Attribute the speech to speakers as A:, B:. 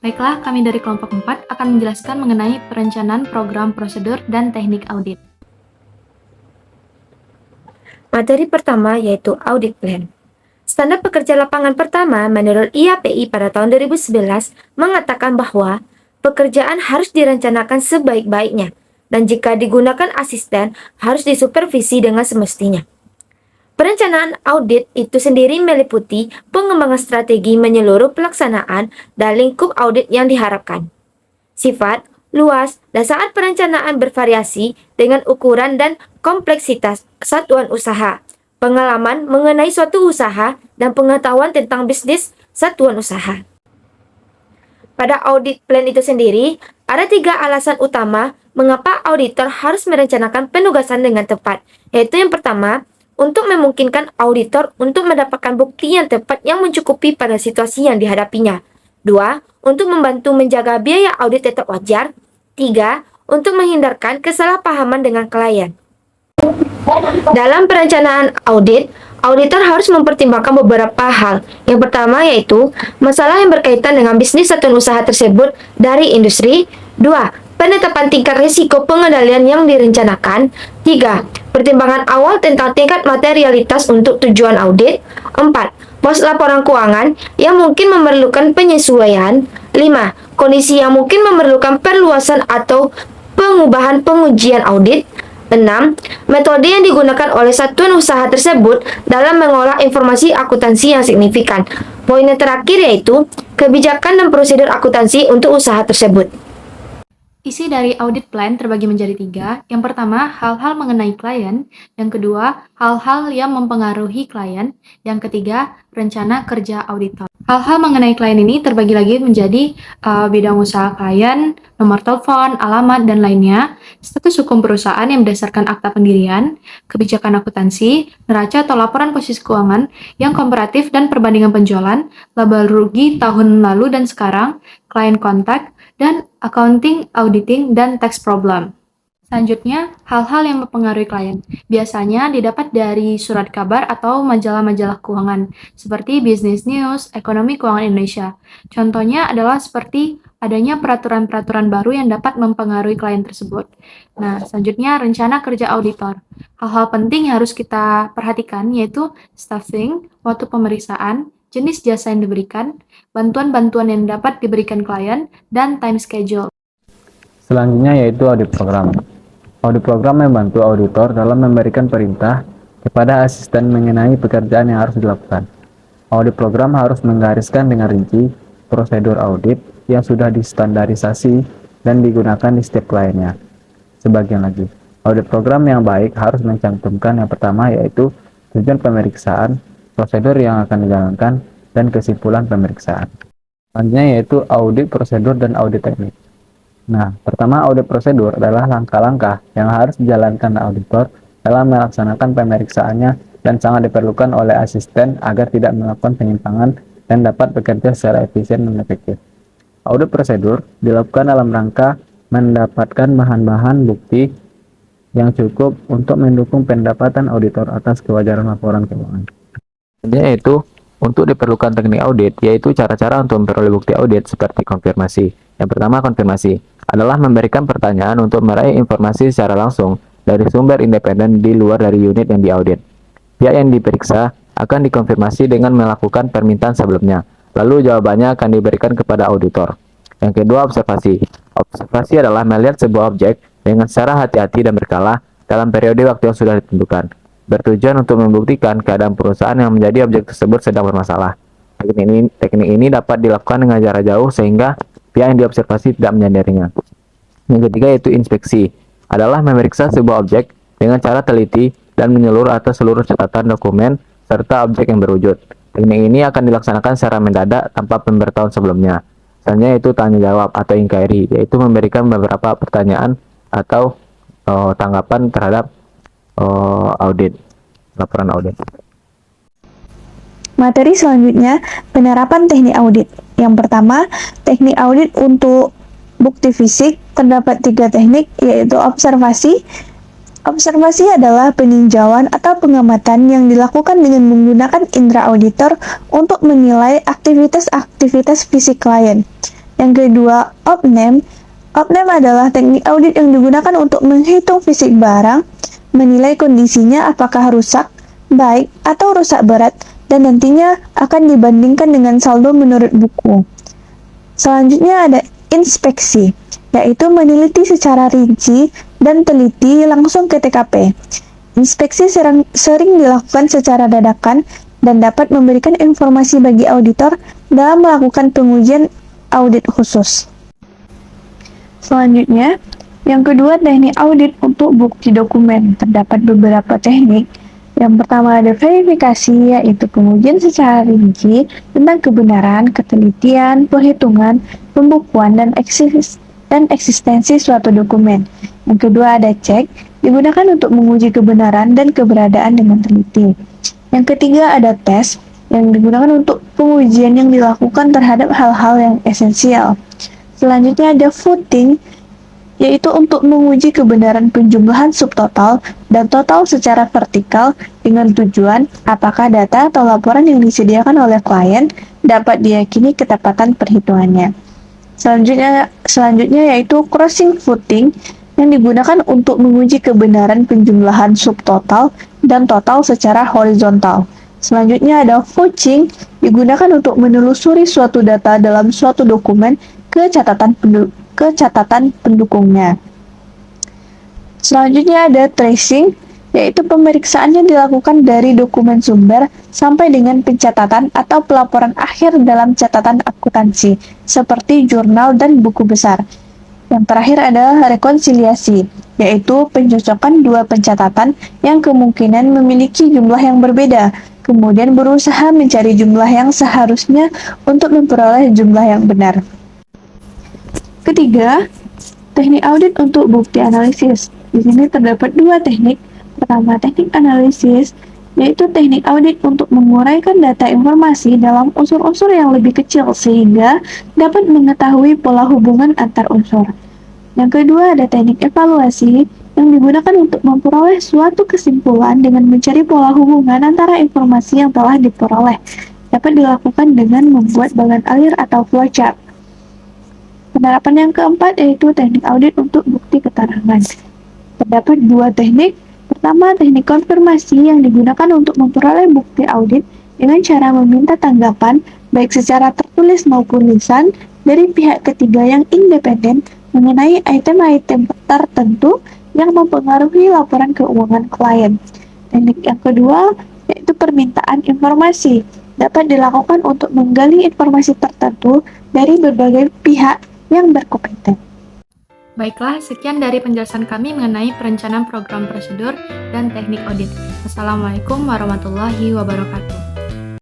A: Baiklah, kami dari kelompok 4 akan menjelaskan mengenai perencanaan program, prosedur, dan teknik audit.
B: Materi pertama yaitu Audit Plan. Standar pekerja lapangan pertama menurut IAPI pada tahun 2011 mengatakan bahwa pekerjaan harus direncanakan sebaik-baiknya dan jika digunakan asisten harus disupervisi dengan semestinya. Perencanaan audit itu sendiri meliputi pengembangan strategi menyeluruh pelaksanaan dan lingkup audit yang diharapkan. Sifat, luas, dan saat perencanaan bervariasi dengan ukuran dan kompleksitas satuan usaha, pengalaman mengenai suatu usaha, dan pengetahuan tentang bisnis satuan usaha. Pada audit plan itu sendiri, ada 3 alasan utama mengapa auditor harus merencanakan penugasan dengan tepat, yaitu yang pertama, untuk memungkinkan auditor untuk mendapatkan bukti yang tepat yang mencukupi pada situasi yang dihadapinya. 2. Untuk membantu menjaga biaya audit tetap wajar. 3. Untuk menghindarkan kesalahpahaman dengan klien. Dalam perencanaan audit, auditor harus mempertimbangkan beberapa hal. Yang pertama yaitu masalah yang berkaitan dengan bisnis satuan usaha tersebut dari industri. 2. Penetapan tingkat risiko pengendalian yang direncanakan. 3. Pertimbangan awal tentang tingkat materialitas untuk tujuan audit. 4. Pos laporan keuangan yang mungkin memerlukan penyesuaian. 5. Kondisi yang mungkin memerlukan perluasan atau pengubahan pengujian audit. 6. Metode yang digunakan oleh satuan usaha tersebut dalam mengolah informasi akuntansi yang signifikan. Poin yang terakhir yaitu kebijakan dan prosedur akuntansi untuk usaha tersebut.
A: Isi dari audit plan terbagi menjadi 3. Yang pertama, hal-hal mengenai klien. Yang kedua, hal-hal yang mempengaruhi klien. Yang ketiga, rencana kerja auditor. Hal-hal mengenai klien ini terbagi lagi menjadi bidang usaha klien, nomor telepon, alamat, dan lainnya, status hukum perusahaan yang berdasarkan akta pendirian, kebijakan akuntansi, neraca atau laporan posisi keuangan yang komparatif dan perbandingan penjualan, laba rugi tahun lalu dan sekarang, klien kontak, dan accounting, auditing, dan tax problem. Selanjutnya, hal-hal yang mempengaruhi klien. Biasanya didapat dari surat kabar atau majalah-majalah keuangan, seperti Business News, Ekonomi Keuangan Indonesia. Contohnya adalah seperti adanya peraturan-peraturan baru yang dapat mempengaruhi klien tersebut. Nah, selanjutnya rencana kerja auditor. Hal-hal penting yang harus kita perhatikan yaitu staffing, waktu pemeriksaan, jenis jasa yang diberikan, bantuan-bantuan yang dapat diberikan klien, dan time schedule.
C: Selanjutnya yaitu audit program. Audit program membantu auditor dalam memberikan perintah kepada asisten mengenai pekerjaan yang harus dilakukan. Audit program harus menggariskan dengan rinci prosedur audit yang sudah distandarisasi dan digunakan di setiap kliennya. Sebagian lagi, audit program yang baik harus mencantumkan yang pertama yaitu tujuan pemeriksaan, prosedur yang akan dijalankan, dan kesimpulan pemeriksaan. Selanjutnya yaitu audit prosedur dan audit teknik. Nah, pertama audit prosedur adalah langkah-langkah yang harus dijalankan auditor dalam melaksanakan pemeriksaannya dan sangat diperlukan oleh asisten agar tidak melakukan penyimpangan dan dapat bekerja secara efisien dan efektif. Audit prosedur dilakukan dalam rangka mendapatkan bahan-bahan bukti yang cukup untuk mendukung pendapatan auditor atas kewajaran laporan keuangan. Yaitu untuk diperlukan teknik audit, yaitu cara-cara untuk memperoleh bukti audit seperti konfirmasi. Yang pertama, konfirmasi adalah memberikan pertanyaan untuk meraih informasi secara langsung dari sumber independen di luar dari unit yang diaudit. Pihak yang diperiksa akan dikonfirmasi dengan melakukan permintaan sebelumnya, lalu jawabannya akan diberikan kepada auditor. Yang kedua, observasi. Observasi adalah melihat sebuah objek dengan secara hati-hati dan berkala dalam periode waktu yang sudah ditentukan, bertujuan untuk membuktikan keadaan perusahaan yang menjadi objek tersebut sedang bermasalah. Teknik ini dapat dilakukan dengan jarak jauh sehingga pihak yang diobservasi tidak menyadarinya. Yang ketiga yaitu inspeksi, adalah memeriksa sebuah objek dengan cara teliti dan menyeluruh atas seluruh catatan dokumen serta objek yang berwujud. Teknik ini akan dilaksanakan secara mendadak tanpa pemberitahuan sebelumnya. Selanjutnya yaitu tanya jawab atau inquiry, yaitu memberikan beberapa pertanyaan atau tanggapan terhadap audit, laporan audit.
D: Materi selanjutnya, penerapan teknik audit. Yang pertama, teknik audit untuk bukti fisik. Terdapat 3 teknik, yaitu observasi. Observasi adalah peninjauan atau pengamatan yang dilakukan dengan menggunakan indera auditor untuk menilai aktivitas-aktivitas fisik klien. Yang kedua, opname. Opname adalah teknik audit yang digunakan untuk menghitung fisik barang, menilai kondisinya apakah rusak, baik, atau rusak berat, dan nantinya akan dibandingkan dengan saldo menurut buku. Selanjutnya ada inspeksi, yaitu meneliti secara rinci dan teliti langsung ke TKP. Inspeksi sering dilakukan secara dadakan dan dapat memberikan informasi bagi auditor dalam melakukan pengujian audit khusus. Selanjutnya, yang kedua teknik audit untuk bukti dokumen. Terdapat beberapa teknik. Yang pertama ada verifikasi, yaitu pengujian secara rinci tentang kebenaran, ketelitian, perhitungan, pembukuan, dan eksistensi suatu dokumen. Yang kedua ada cek, digunakan untuk menguji kebenaran dan keberadaan dengan teliti. Yang ketiga ada tes, yang digunakan untuk pengujian yang dilakukan terhadap hal-hal yang esensial. Selanjutnya ada voting, yaitu untuk menguji kebenaran penjumlahan subtotal dan total secara vertikal dengan tujuan apakah data atau laporan yang disediakan oleh klien dapat diyakini ketepatan perhitungannya. Selanjutnya yaitu crossing voting, yang digunakan untuk menguji kebenaran penjumlahan subtotal dan total secara horizontal. Selanjutnya ada vouching, digunakan untuk menelusuri suatu data dalam suatu dokumen ke catatan pendukungnya. Selanjutnya ada tracing, yaitu pemeriksaan yang dilakukan dari dokumen sumber sampai dengan pencatatan atau pelaporan akhir dalam catatan akuntansi, seperti jurnal dan buku besar. Yang terakhir adalah rekonsiliasi, yaitu pencocokan dua pencatatan yang kemungkinan memiliki jumlah yang berbeda, kemudian berusaha mencari jumlah yang seharusnya untuk memperoleh jumlah yang benar. Ketiga, teknik audit untuk bukti analisis. Di sini terdapat dua teknik. Pertama, teknik analisis, yaitu teknik audit untuk menguraikan data informasi dalam unsur-unsur yang lebih kecil sehingga dapat mengetahui pola hubungan antar unsur. Yang kedua, ada teknik evaluasi yang digunakan untuk memperoleh suatu kesimpulan dengan mencari pola hubungan antara informasi yang telah diperoleh. Dapat dilakukan dengan membuat bagan alir atau flowchart. Penerapan yang keempat yaitu teknik audit untuk bukti keterangan. Terdapat dua teknik. Pertama, teknik konfirmasi yang digunakan untuk memperoleh bukti audit dengan cara meminta tanggapan baik secara tertulis maupun lisan dari pihak ketiga yang independen mengenai item-item tertentu yang mempengaruhi laporan keuangan klien. Teknik yang kedua yaitu permintaan informasi. Dapat dilakukan untuk menggali informasi tertentu dari berbagai pihak yang berkompeten.
A: Baiklah, sekian dari penjelasan kami mengenai perencanaan program prosedur dan teknik audit. Wassalamualaikum warahmatullahi wabarakatuh.